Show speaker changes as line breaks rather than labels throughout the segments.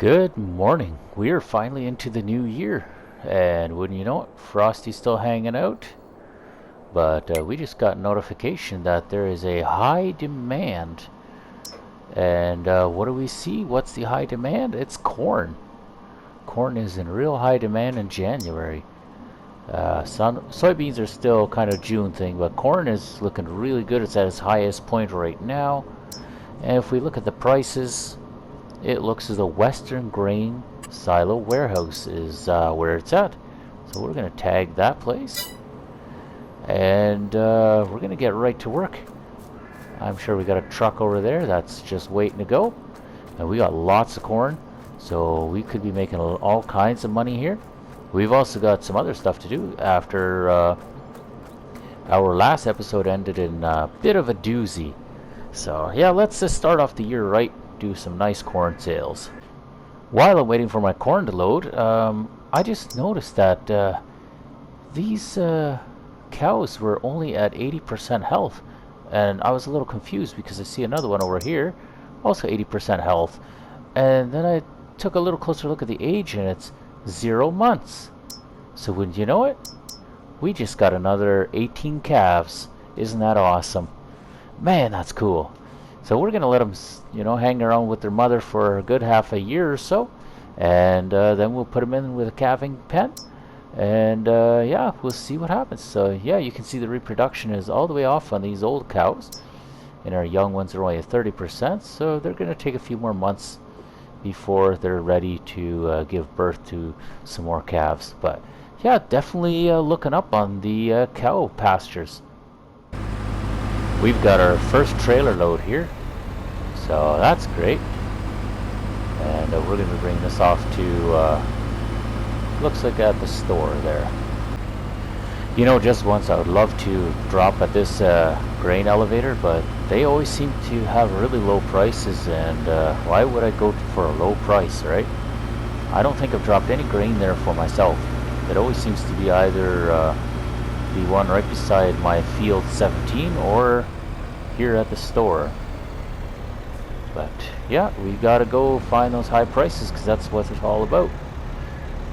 Good morning. We are finally into the new year, and wouldn't you know it, Frosty's still hanging out. But we just got notification that there is a high demand. And what do we see? What's the high demand? It's corn. Corn is in real high demand in January. Soybeans are still kind of June thing, but corn is looking really good. It's at its highest point right now. And if we look at the prices, it looks as though Western Grain Silo Warehouse is where it's at. So we're going to tag that place. And we're going to get right to work. I'm sure we got a truck over there that's just waiting to go. And we got lots of corn. So we could be making all kinds of money here. We've also got some other stuff to do after our last episode ended in a bit of a doozy. So yeah, let's just start off the year right. Do some nice corn sales. While I'm waiting for my corn to load, I just noticed that these cows were only at 80% health, and I was a little confused because I see another one over here, also 80% health, and then I took a little closer look at the age, and it's 0 months. So wouldn't you know it, we just got another 18 calves. Isn't that awesome? Man, that's cool. So we're gonna let them, hang around with their mother for a good half a year or so, and then we'll put them in with a calving pen, and yeah, we'll see what happens. So yeah, you can see the reproduction is all the way off on these old cows, and our young ones are only at 30%. So they're gonna take a few more months before they're ready to give birth to some more calves. But yeah, definitely looking up on the cow pastures. We've got our first trailer load here, so that's great. And we're going to bring this off to, looks like at the store there. Just once I would love to drop at this grain elevator, but they always seem to have really low prices, and why would I go for a low price, right? I don't think I've dropped any grain there for myself. It always seems to be either the one right beside my field 17 or here at the store. But yeah, we gotta go find those high prices, because that's what it's all about.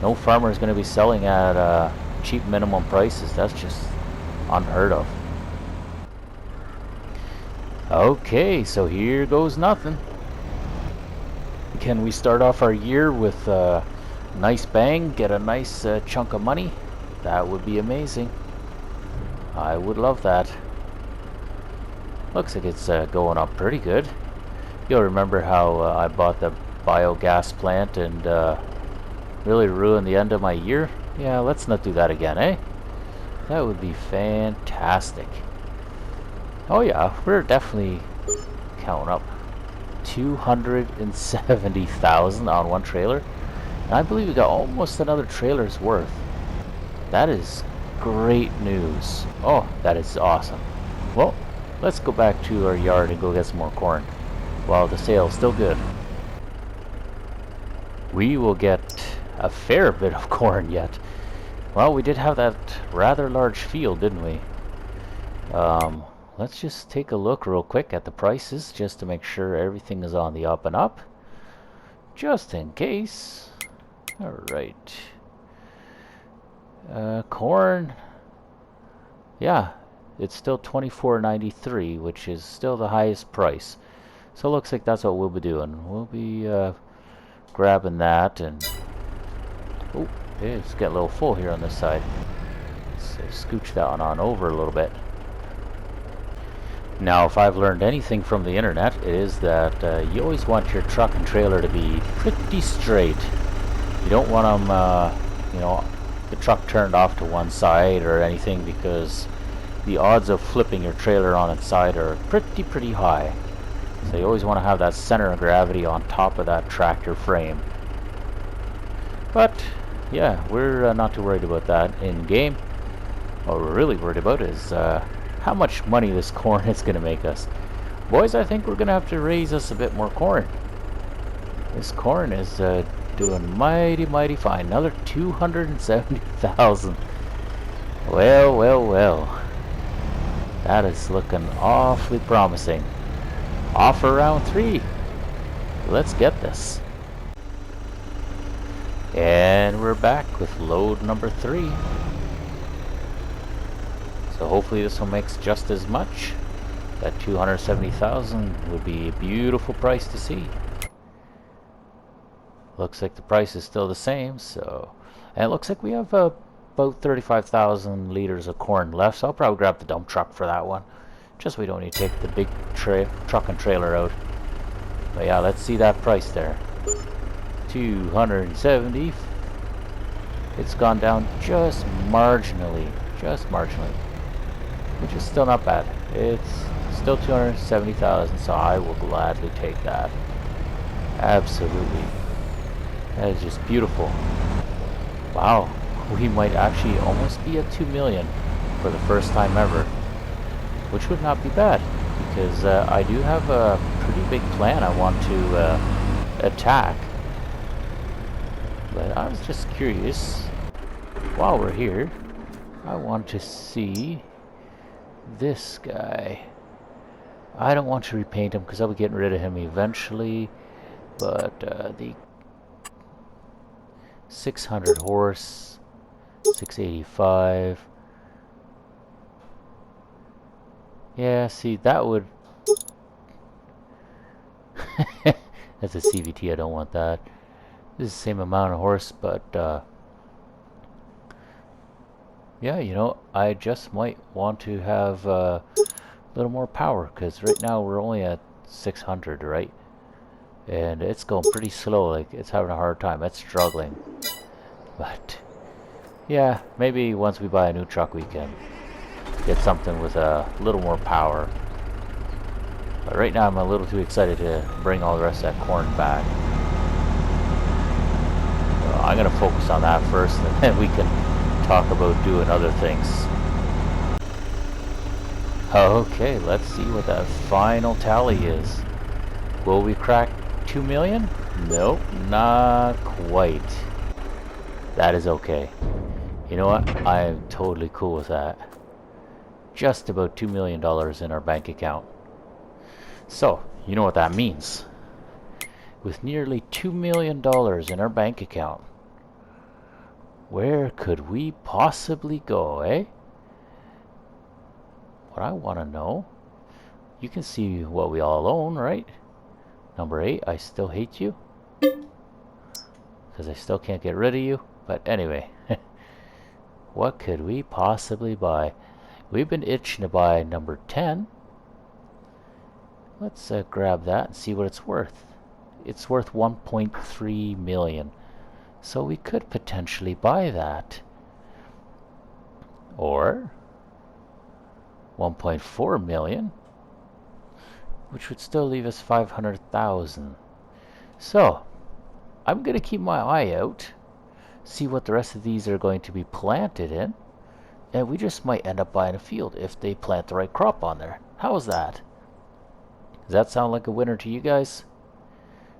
No farmer is going to be selling at cheap minimum prices. That's just unheard of. Okay, so here goes nothing. Can we start off our year with a nice bang, get a nice chunk of money? That would be amazing. I would love that. Looks like it's going up pretty good. You'll remember how I bought the biogas plant and really ruined the end of my year? Yeah, let's not do that again, eh? That would be fantastic. Oh yeah, we're definitely counting up. 270,000 on one trailer. And I believe we got almost another trailer's worth. That is great news. Oh, that is awesome. Well, let's go back to our yard and go get some more corn while the sale's still good. We will get a fair bit of corn yet. Well, we did have that rather large field, didn't we? Let's just take a look real quick at the prices just to make sure everything is on the up and up, just in case. Alright. Corn, yeah, it's still $24.93, which is still the highest price. So it looks like that's what we'll be doing. We'll be grabbing that, and oh, it's getting a little full here on this side. Let's scooch that one on over a little bit. Now, if I've learned anything from the internet, it is that you always want your truck and trailer to be pretty straight. You don't want them, the truck turned off to one side or anything, because the odds of flipping your trailer on its side are pretty high. So you always want to have that center of gravity on top of that tractor frame. But yeah, we're not too worried about that in game. What we're really worried about is how much money this corn is going to make us. Boys, I think we're going to have to raise us a bit more corn. This corn is doing mighty fine. Another 270,000. Well. That is looking awfully promising. Offer round 3. Let's get this. And we're back with load number 3. So hopefully this one makes just as much. That 270,000 would be a beautiful price to see. Looks like the price is still the same, so... And it looks like we have about 35,000 liters of corn left, so I'll probably grab the dump truck for that one. Just so we don't need to take the big truck and trailer out. But yeah, let's see that price there. 270. It's gone down just marginally, which is still not bad. It's still 270,000, so I will gladly take that. Absolutely. That is just beautiful. Wow, we might actually almost be at 2 million for the first time ever, which would not be bad, because I do have a pretty big plan I want to attack. But I was just curious, while we're here, I want to see this guy. I don't want to repaint him because I'll be getting rid of him eventually, but the 600 horse, 685. Yeah, see, that would... That's a CVT, I don't want that. This is the same amount of horse, but yeah, you know, I just might want to have a little more power, because right now we're only at 600, right? And it's going pretty slow, like it's having a hard time, it's struggling. But yeah, maybe once we buy a new truck we can get something with a little more power. But right now I'm a little too excited to bring all the rest of that corn back. So I'm going to focus on that first, and then we can talk about doing other things. Okay, let's see what that final tally is. Will we crack 2 million? Nope, not quite. That is okay. You know what? I am totally cool with that. Just about $2 million in our bank account. So, you know what that means. With nearly $2 million in our bank account, where could we possibly go, eh? What I want to know, you can see what we all own, right? Number 8, I still hate you. Because I still can't get rid of you. But anyway, what could we possibly buy? We've been itching to buy number 10. Let's grab that and see what it's worth. It's worth 1.3 million. So we could potentially buy that. Or 1.4 million, which would still leave us 500,000. So I'm going to keep my eye out, see what the rest of these are going to be planted in, and we just might end up buying a field if they plant the right crop on there. How's that? Does that sound like a winner to you guys?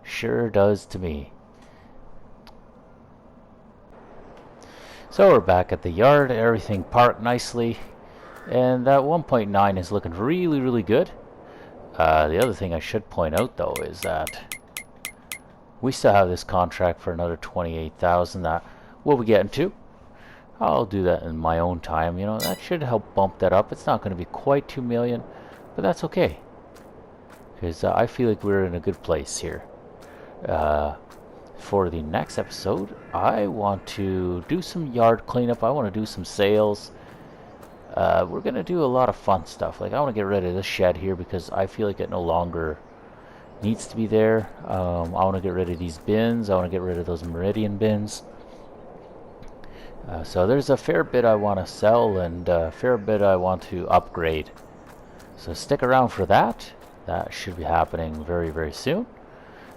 Sure does to me. So we're back at the yard, everything parked nicely, and that 1.9 is looking really, really good. The other thing I should point out though is that we still have this contract for another 28,000 that we'll be getting to. I'll do that in my own time, you know, that should help bump that up. It's not going to be quite 2 million, but that's okay. Because I feel like we're in a good place here. For the next episode, I want to do some yard cleanup. I want to do some sales. We're going to do a lot of fun stuff. Like, I want to get rid of this shed here because I feel like it no longer needs to be there. I want to get rid of these bins. I want to get rid of those Meridian bins. So there's a fair bit I want to sell and a fair bit I want to upgrade. So stick around for that. That should be happening very, very soon.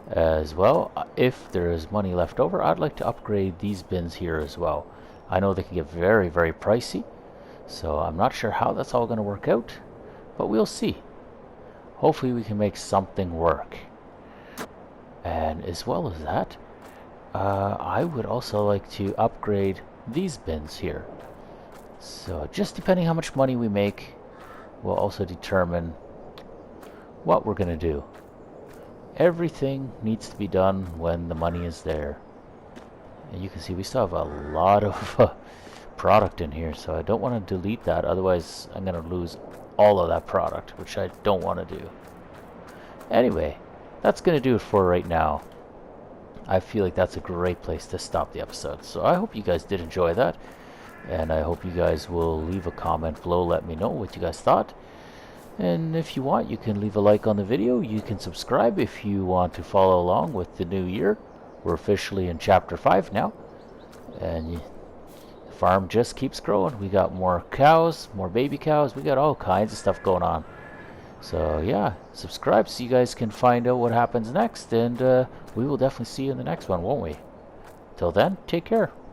As well, if there is money left over, I'd like to upgrade these bins here as well. I know they can get very, very pricey, so I'm not sure how that's all going to work out, but we'll see. Hopefully we can make something work. And as well as that, I would also like to upgrade these bins here. So just depending how much money we make will also determine what we're going to do. Everything needs to be done when the money is there. And you can see we still have a lot of product in here, so I don't want to delete that, otherwise I'm going to lose all of that product, which I don't want to do. Anyway, that's going to do it for right now. I feel like that's a great place to stop the episode. So I hope you guys did enjoy that, and I hope you guys will leave a comment below, let me know what you guys thought. And if you want, you can leave a like on the video. You can subscribe if you want to follow along with the new year. We're officially in chapter 5 now, and the farm just keeps growing. We got more cows, more baby cows. We got all kinds of stuff going on. So yeah, subscribe so you guys can find out what happens next, and we will definitely see you in the next one, won't we? Till then, take care.